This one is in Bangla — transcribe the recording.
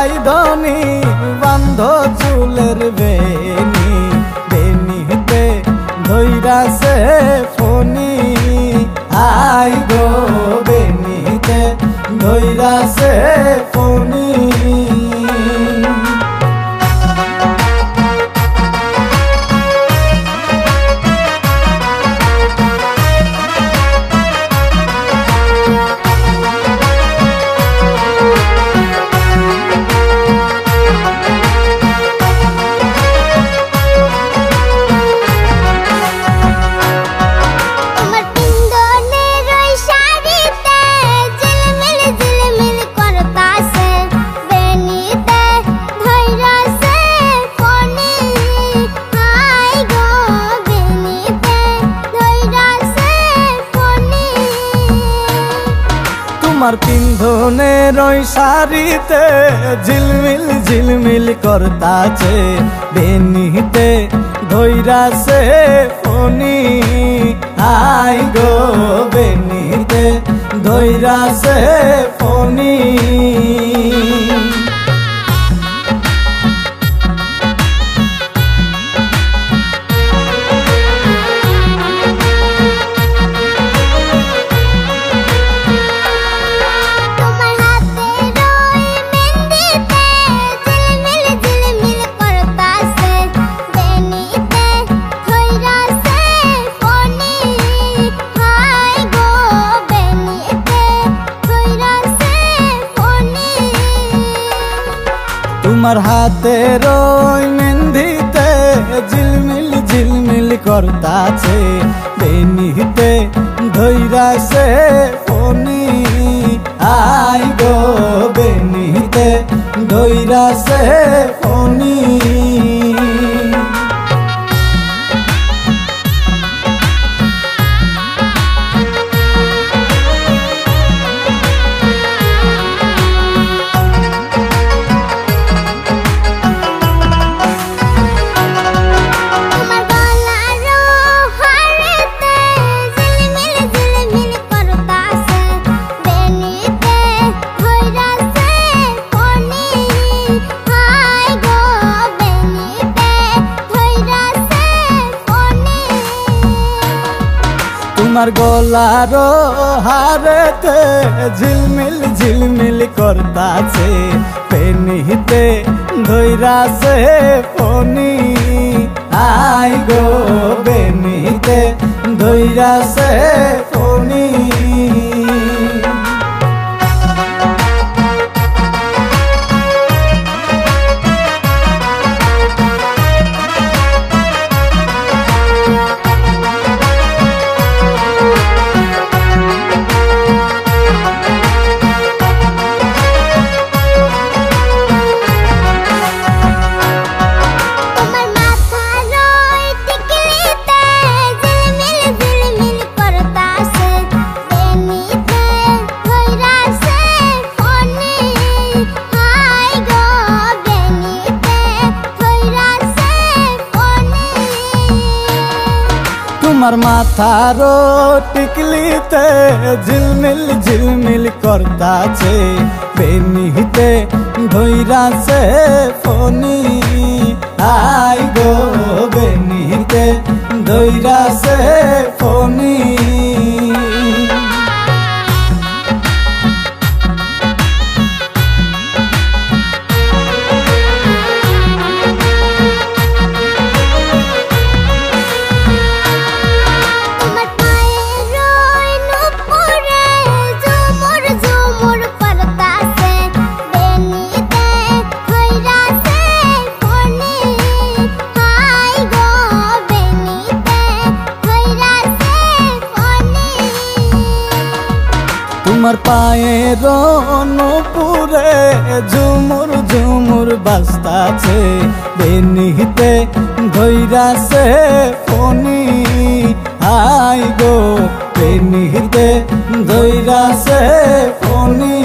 ভাই ধনী বান্ধ চুলের বেনি বেনিতে ধৈরাছে ফনি আই গো বেনিতে ধৈরাছে ফনি তোমার পিন্ধনের ওই শাড়িতে ঝিলমিল ঝিলমিল করতাছে বেনিতে ধৈরাছে ফনি আই গো বেনিতে ধৈরাছে ফনি তোমার হাতের ওই মেহেন্দিতে ঝিলমিল ঝিলমিল করতাছে বেনিতে ধৈরাছে ফনি আই গো বেনিতে ধৈরাছে ফনি তোমার গলার হারেতে ঝিলমিল ঝিলমিল করতাছে বেনিতে ধৈরাছে ফনি আই গো বেনিতে ধৈরাছে ফনি তোমার মাথার টিকলিতে ঝিলমিল ঝিলমিল করতাছে বেনিতে ধৈরাছে ফনি আই গো বেনিতে ধৈরাছে ফনি তোমার পায়ের নূপুরে ঝুমুর ঝুমুর বাজতাছে বেনিতে ধৈরাছে ফনি আই গো বেনিতে ধৈরাছে ফনি।